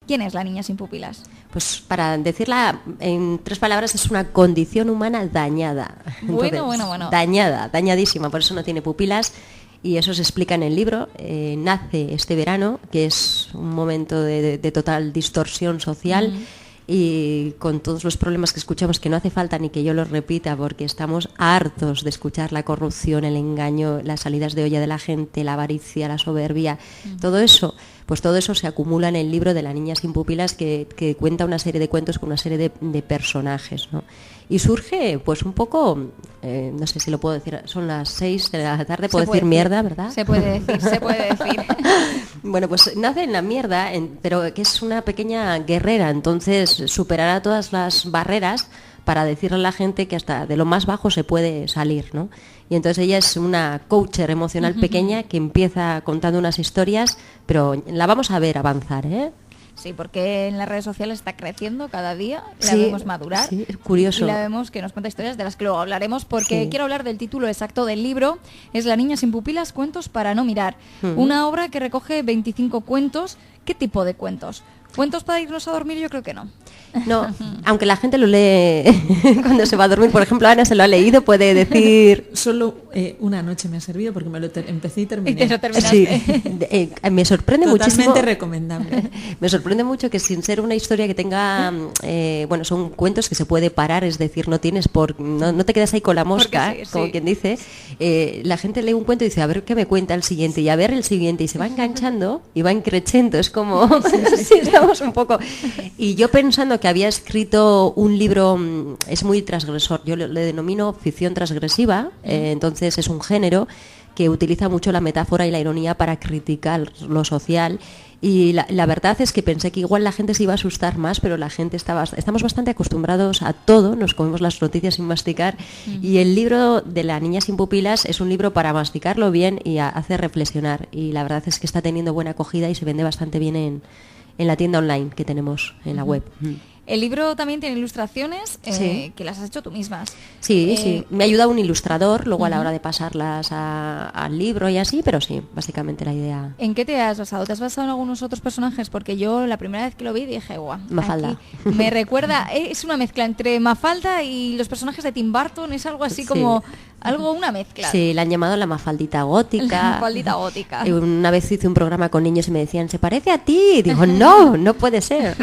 ¿Quién es la niña sin pupilas? Pues para decirla en 3 palabras, es una condición humana dañada. Entonces, Bueno. Dañada, dañadísima, por eso no tiene pupilas. Y eso se explica en el libro. Nace este verano, que es un momento de total distorsión social. Y con todos los problemas que escuchamos, que no hace falta ni que yo los repita, porque estamos hartos de escuchar la corrupción, el engaño, las salidas de olla de la gente, la avaricia, la soberbia, todo eso se acumula en el libro de La niña sin pupilas, que cuenta una serie de cuentos con una serie de personajes, ¿no? Y surge pues un poco, no sé si lo puedo decir, son las 6 de la tarde, puedo decir mierda, ¿verdad? Se puede decir. Bueno, pues nace en la mierda, pero que es una pequeña guerrera, entonces superará todas las barreras para decirle a la gente que hasta de lo más bajo se puede salir, ¿no? Y entonces ella es una coacher emocional pequeña que empieza contando unas historias, pero la vamos a ver avanzar, ¿eh? Sí, porque en las redes sociales está creciendo cada día, la vemos madurar. Sí, es curioso. Y la vemos que nos cuenta historias de las que luego hablaremos, porque quiero hablar del título exacto del libro. Es La niña sin pupilas, cuentos para no mirar. Una obra que recoge 25 cuentos. ¿Qué tipo de cuentos? ¿Cuentos para irnos a dormir? Yo creo que no. No, aunque la gente lo lee cuando se va a dormir. Por ejemplo, Ana se lo ha leído, puede decir... Solo una noche me ha servido porque me lo empecé y terminé. Y te lo terminaste. Sí. Me sorprende muchísimo. Totalmente recomendable. Me sorprende mucho que sin ser una historia que tenga... bueno, son cuentos que se puede parar, es decir, no te quedas ahí con la mosca, como quien dice. La gente lee un cuento y dice, a ver qué me cuenta el siguiente, y a ver el siguiente, y se va enganchando y va increchendo. Es como... sí, estamos un poco... Y yo pensando que había escrito un libro, es muy transgresor, yo le denomino ficción transgresiva, entonces es un género que utiliza mucho la metáfora y la ironía para criticar lo social, y la verdad es que pensé que igual la gente se iba a asustar más, pero la gente estamos bastante acostumbrados a todo, nos comemos las noticias sin masticar, y el libro de La niña sin pupilas es un libro para masticarlo bien y hacer reflexionar, y la verdad es que está teniendo buena acogida y se vende bastante bien en la tienda online que tenemos en la web. El libro también tiene ilustraciones que las has hecho tú mismas. Sí. Me ayuda un ilustrador luego a la hora de pasarlas al libro y así, pero sí, básicamente la idea. ¿En qué te has basado? ¿Te has basado en algunos otros personajes? Porque yo la primera vez que lo vi dije, guau, Mafalda. Me recuerda, es una mezcla entre Mafalda y los personajes de Tim Burton, es algo así como... una mezcla. Sí, la han llamado la Mafaldita gótica. La Mafaldita gótica. Una vez hice un programa con niños y me decían, ¿se parece a ti? Y digo, no puede ser.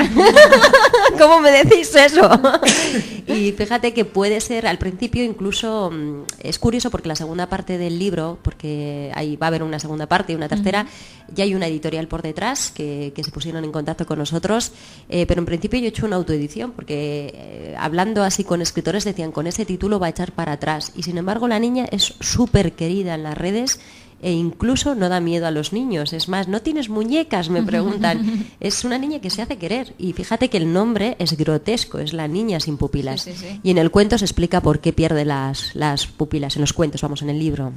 ¿Cómo me decís eso? Y fíjate que puede ser, al principio incluso, es curioso porque la segunda parte del libro, porque ahí va a haber una segunda parte y una tercera, ya hay una editorial por detrás que se pusieron en contacto con nosotros, pero en principio yo he hecho una autoedición porque hablando así con escritores decían, con ese título va a echar para atrás, y sin embargo la niña es súper querida en las redes e incluso no da miedo a los niños. Es más, ¿no tienes muñecas?, me preguntan. Es una niña que se hace querer, y fíjate que el nombre es grotesco, es La niña sin pupilas. Sí. Y en el cuento se explica por qué pierde las pupilas, en los cuentos, vamos, en el libro.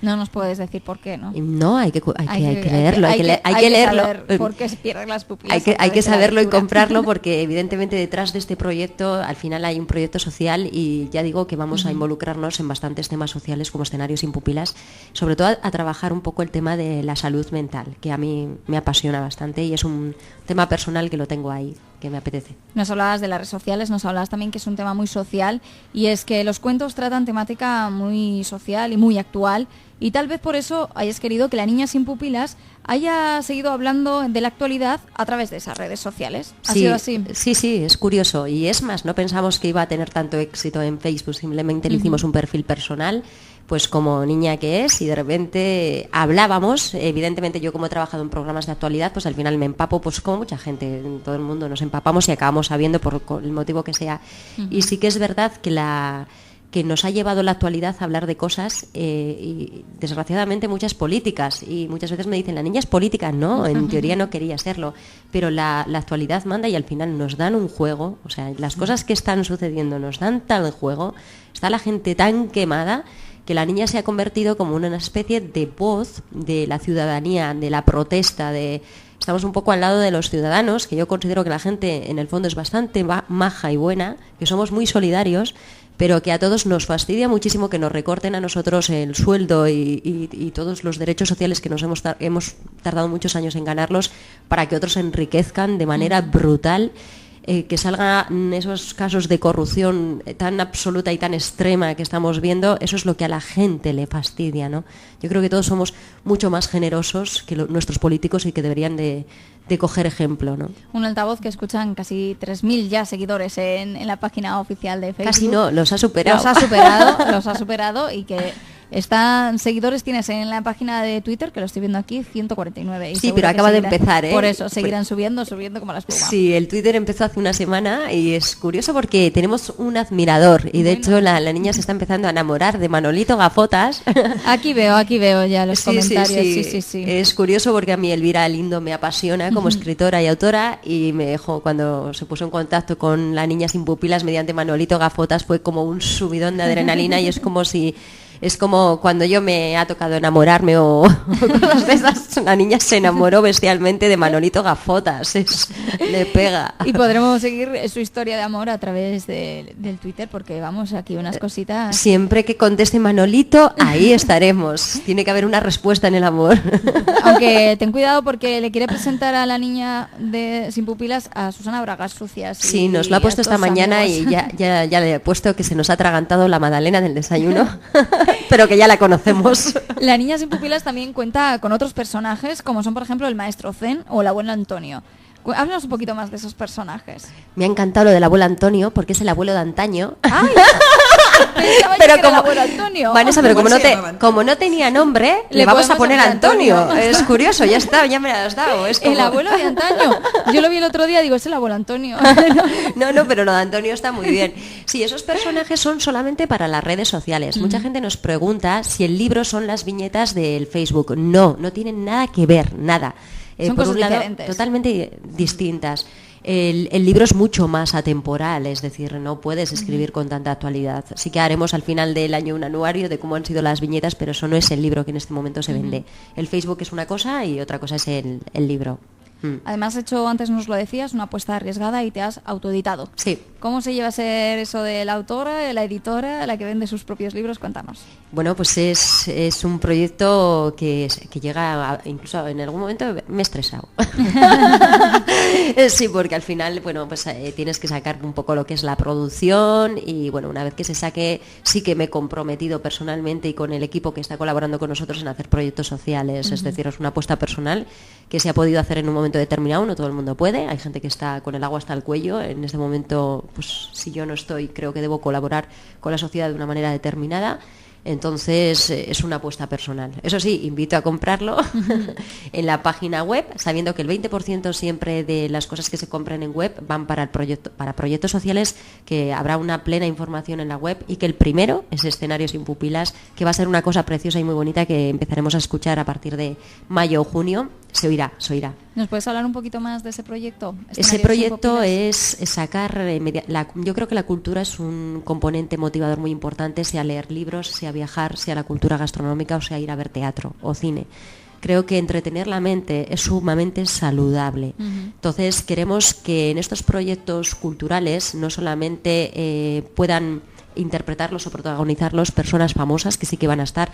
No nos puedes decir por qué, ¿no? No, hay que leerlo, hay que leerlo. Saber por qué se pierden las pupilas. Hay que saberlo y comprarlo, porque evidentemente detrás de este proyecto al final hay un proyecto social, y ya digo que vamos a involucrarnos en bastantes temas sociales como Escenario sin pupilas, sobre todo a trabajar un poco el tema de la salud mental, que a mí me apasiona bastante y es un tema personal que lo tengo ahí, que me apetece. Nos hablabas de las redes sociales, nos hablabas también que es un tema muy social, y es que los cuentos tratan temática muy social y muy actual, y tal vez por eso hayas querido que La niña sin pupilas haya seguido hablando de la actualidad a través de esas redes sociales. ¿Ha sido así? Sí, es curioso, y es más, no pensamos que iba a tener tanto éxito en Facebook, simplemente le hicimos un perfil personal, pues como niña que es, y de repente hablábamos. Evidentemente yo, como he trabajado en programas de actualidad, pues al final me empapo, pues como mucha gente, todo el mundo nos empapamos y acabamos sabiendo por el motivo que sea. Y sí que es verdad que nos ha llevado la actualidad a hablar de cosas, y desgraciadamente muchas políticas, y muchas veces me dicen, la niña es política. No, en teoría no quería serlo, pero la actualidad manda, y al final nos dan un juego, o sea, las cosas que están sucediendo nos dan tal juego, está la gente tan quemada, que la niña se ha convertido como una especie de voz de la ciudadanía, de la protesta, estamos un poco al lado de los ciudadanos, que yo considero que la gente en el fondo es bastante maja y buena, que somos muy solidarios, pero que a todos nos fastidia muchísimo que nos recorten a nosotros el sueldo y todos los derechos sociales que nos hemos tardado muchos años en ganarlos para que otros se enriquezcan de manera brutal. Que salgan esos casos de corrupción tan absoluta y tan extrema que estamos viendo, eso es lo que a la gente le fastidia, ¿no? Yo creo que todos somos mucho más generosos que nuestros políticos y que deberían de coger ejemplo, ¿no? Un altavoz que escuchan casi 3.000 ya seguidores en la página oficial de Facebook. Casi no, los ha superado. Los ha superado y que seguidores tienes en la página de Twitter, que lo estoy viendo aquí, 149. Y sí, pero acaba de empezar, Por eso, seguirán subiendo como la espuma. Sí, el Twitter empezó hace una semana y es curioso porque tenemos un admirador y de hecho la niña se está empezando a enamorar de Manolito Gafotas. Aquí veo ya los comentarios. Sí. Es curioso porque a mí Elvira Lindo me apasiona como escritora y autora y me dejó, cuando se puso en contacto con la niña sin pupilas mediante Manolito Gafotas, fue como un subidón de adrenalina y es como cuando yo me ha tocado enamorarme o cosas de esas. La niña se enamoró bestialmente de Manolito Gafotas. Le pega. Y podremos seguir su historia de amor a través del Twitter, porque vamos, aquí unas cositas. Siempre que conteste Manolito, ahí estaremos. Tiene que haber una respuesta en el amor. Aunque ten cuidado porque le quiere presentar a la niña sin pupilas a Susana Bragas Sucias. Sí, nos lo ha puesto esta mañana amigos. Y ya le he puesto que se nos ha atragantado la magdalena del desayuno. Pero que ya la conocemos. La niña sin pupilas también cuenta con otros personajes, como son, por ejemplo, el maestro Zen o el abuelo Antonio. Háblanos un poquito más de esos personajes. Me ha encantado lo del abuelo Antonio, porque es el abuelo de antaño. ¡Ay! Pero como el abuelo Antonio. Vanessa, pero como no tenía nombre, le vamos a poner Antonio. Es curioso, ya me lo has dado. Es como... El abuelo de antaño. Yo lo vi el otro día, digo, es el abuelo Antonio. No, pero lo de Antonio está muy bien. Sí, esos personajes son solamente para las redes sociales. Mucha gente nos pregunta si el libro son las viñetas del Facebook. No tienen nada que ver, nada. Son por cosas un lado, diferentes. Totalmente distintas. El libro es mucho más atemporal, es decir, no puedes escribir con tanta actualidad. Sí que haremos al final del año un anuario de cómo han sido las viñetas, pero eso no es el libro que en este momento se vende. El Facebook es una cosa y otra cosa es el libro. Además, antes nos lo decías, una apuesta arriesgada y te has autoeditado. Sí. ¿Cómo se lleva a ser eso de la autora, de la editora, la que vende sus propios libros? Cuéntanos. Bueno, pues es un proyecto que llega incluso en algún momento me he estresado. Sí, porque al final, bueno, pues tienes que sacar un poco lo que es la producción y bueno, una vez que se saque, sí que me he comprometido personalmente y con el equipo que está colaborando con nosotros en hacer proyectos sociales, es decir, es una apuesta personal que se ha podido hacer en un momento determinado, no todo el mundo puede, hay gente que está con el agua hasta el cuello, en este momento, pues si yo no estoy, creo que debo colaborar con la sociedad de una manera determinada. Entonces es una apuesta personal. Eso sí, invito a comprarlo en la página web, sabiendo que el 20% siempre de las cosas que se compren en web van para proyectos sociales, que habrá una plena información en la web y que el primero es Escenarios sin pupilas, que va a ser una cosa preciosa y muy bonita que empezaremos a escuchar a partir de mayo o junio. Se oirá. ¿Nos puedes hablar un poquito más de ese proyecto? Ese proyecto es sacar... yo creo que la cultura es un componente motivador muy importante, sea leer libros, sea viajar, sea la cultura gastronómica o sea ir a ver teatro o cine. Creo que entretener la mente es sumamente saludable. Entonces queremos que en estos proyectos culturales no solamente puedan interpretarlos o protagonizarlos personas famosas, que sí que van a estar,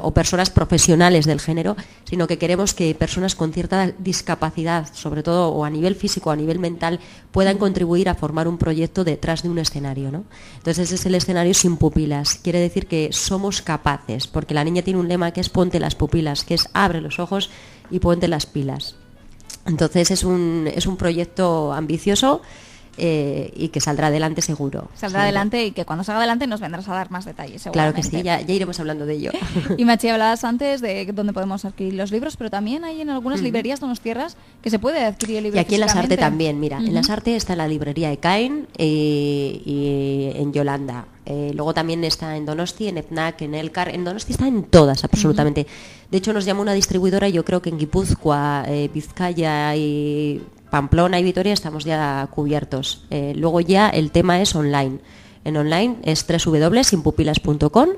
o personas profesionales del género, sino que queremos que personas con cierta discapacidad, sobre todo o a nivel físico o a nivel mental, puedan contribuir a formar un proyecto detrás de un escenario, ¿no? Entonces es el escenario sin pupilas, quiere decir que somos capaces, porque la niña tiene un lema que es ponte las pupilas, que es abre los ojos y ponte las pilas. Entonces es un proyecto ambicioso, y que saldrá adelante seguro. Saldrá adelante y que cuando salga adelante nos vendrás a dar más detalles, seguramente. Claro que sí, ya iremos hablando de ello. Y Machi, hablabas antes de dónde podemos adquirir los libros, pero también hay en algunas librerías de nuestras tierras que se puede adquirir el libro. Y aquí en Lasarte también, mira, en Lasarte está la librería Ekain y en Yolanda. Luego también está en Donosti, en Fnac, en Elkar. En Donosti está en todas, absolutamente. De hecho, nos llama una distribuidora y yo creo que en Guipúzcoa, Vizcaya y Pamplona y Vitoria estamos ya cubiertos. Luego ya el tema es online. En online es www.sinpupilas.com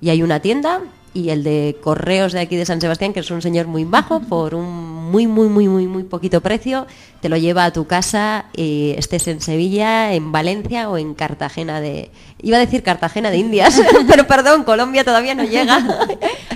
y hay una tienda y el de correos de aquí de San Sebastián, que es un señor muy bajo, por un muy poquito precio, te lo lleva a tu casa, estés en Sevilla, en Valencia o en Cartagena de... Iba a decir Cartagena de Indias, pero perdón, Colombia todavía no llega.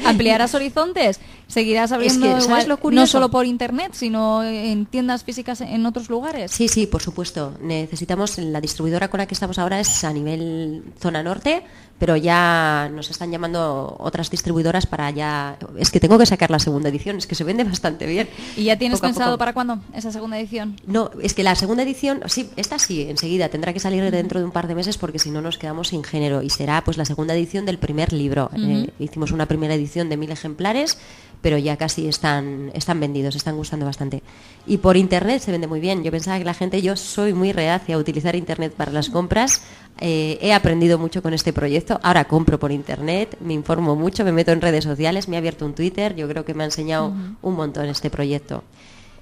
¿Ampliarás horizontes? ¿Seguirás abriendo igual, no solo por internet, sino en tiendas físicas en otros lugares? Sí, por supuesto. Necesitamos, la distribuidora con la que estamos ahora es a nivel zona norte, pero ya nos están llamando otras distribuidoras para ya... Es que tengo que sacar la segunda edición, es que se vende bastante bien. ¿Y ya tienes pensado para cuándo esa segunda edición? No, es que la segunda edición, sí, esta sí, enseguida, tendrá que salir dentro de un par de meses porque si no nos quedamos sin género y será pues la segunda edición del primer libro. Hicimos una primera edición de 1000 ejemplares, pero ya casi están vendidos, están gustando bastante. Y por internet se vende muy bien. Yo pensaba que la gente, yo soy muy reacia a utilizar internet para las compras. He aprendido mucho con este proyecto. Ahora compro por internet, me informo mucho, me meto en redes sociales, me he abierto un Twitter. Yo creo que me ha enseñado un montón este proyecto.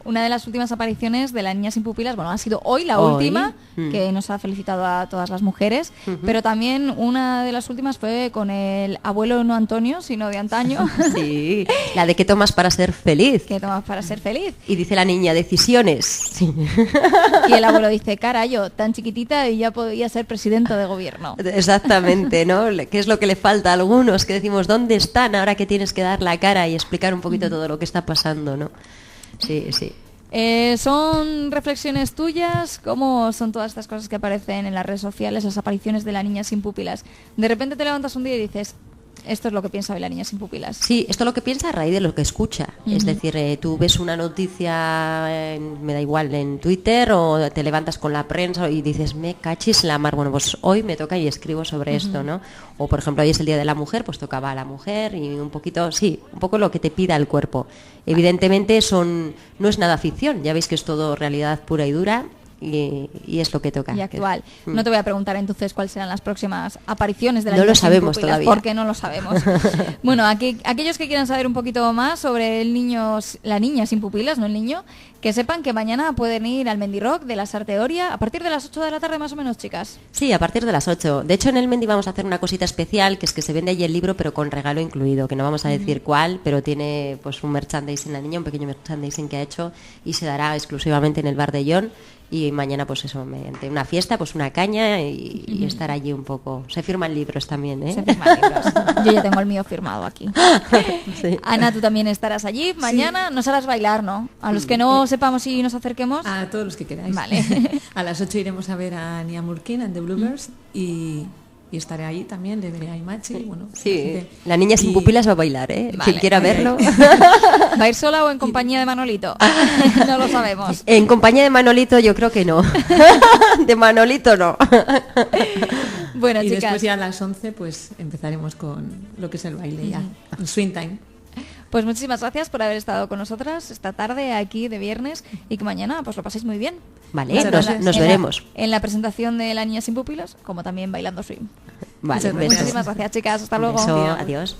Una de las últimas apariciones de La Niña sin pupilas, bueno, ha sido hoy la última, que nos ha felicitado a todas las mujeres, pero también una de las últimas fue con el abuelo no Antonio, sino de antaño. Sí, la de ¿qué tomas para ser feliz? ¿Qué tomas para ser feliz? Y dice la niña, decisiones. Sí. Y el abuelo dice, carayo, tan chiquitita y ya podía ser presidenta de gobierno. Exactamente, ¿no? ¿Qué es lo que le falta a algunos? Que decimos, ¿dónde están ahora que tienes que dar la cara y explicar un poquito todo lo que está pasando, ¿no? Sí. ¿Son reflexiones tuyas? ¿Cómo son todas estas cosas que aparecen en las redes sociales, las apariciones de La Niña sin pupilas? De repente te levantas un día y dices, esto es lo que piensa hoy La Niña sin pupilas. Sí, esto es lo que piensa a raíz de lo que escucha. Es decir, tú ves una noticia, me da igual, en Twitter o te levantas con la prensa y dices, me cachis la mar. Bueno, pues hoy me toca y escribo sobre esto, ¿no? O, por ejemplo, hoy es el Día de la Mujer, pues tocaba a la mujer y un poquito lo que te pida el cuerpo. Evidentemente no es nada ficción, ya veis que es todo realidad pura y dura. Y es lo que toca. Y actual. No te voy a preguntar entonces cuáles serán las próximas apariciones de La Niña sin pupilas. No lo sabemos pupilas, todavía. porque no lo sabemos. Bueno, aquellos que quieran saber un poquito más sobre La Niña sin pupilas, no el niño, que sepan que mañana pueden ir al Mendy Rock de la Sarteoria a partir de las 8 de la tarde más o menos, chicas. Sí, a partir de las 8. De hecho, en el Mendy vamos a hacer una cosita especial, que es que se vende allí el libro, pero con regalo incluido, que no vamos a decir cuál, pero tiene pues un merchandising La Niña, un pequeño merchandising que ha hecho y se dará exclusivamente en el bar de John. Y mañana, pues eso, mediante una fiesta, pues una caña y estar allí un poco. Se firman libros también, ¿eh? Se firman libros. Yo ya tengo el mío firmado aquí. Sí. Ana, tú también estarás allí. Mañana nos harás bailar, ¿no? A los que no sepamos y nos acerquemos. A todos los que queráis. Vale. A las 8 iremos a ver a Nia Murkin and the Bluebirds y estaré ahí también, le veré a Imachi. Bueno, sí, La Niña sin pupilas va a bailar, ¿eh? Vale. Quien quiera verlo. ¿Va a ir sola o en compañía de Manolito? No lo sabemos. En compañía de Manolito yo creo que no. De Manolito no. Bueno, y chicas. después ya a las 11 pues empezaremos con lo que es el baile ya, el swing time. Pues muchísimas gracias por haber estado con nosotras esta tarde aquí de viernes y que mañana pues lo paséis muy bien. Vale, nos veremos. En la presentación de La Niña sin pupilas, como también bailando swing. Vale, Muchísimas gracias, chicas. Hasta luego. Adiós.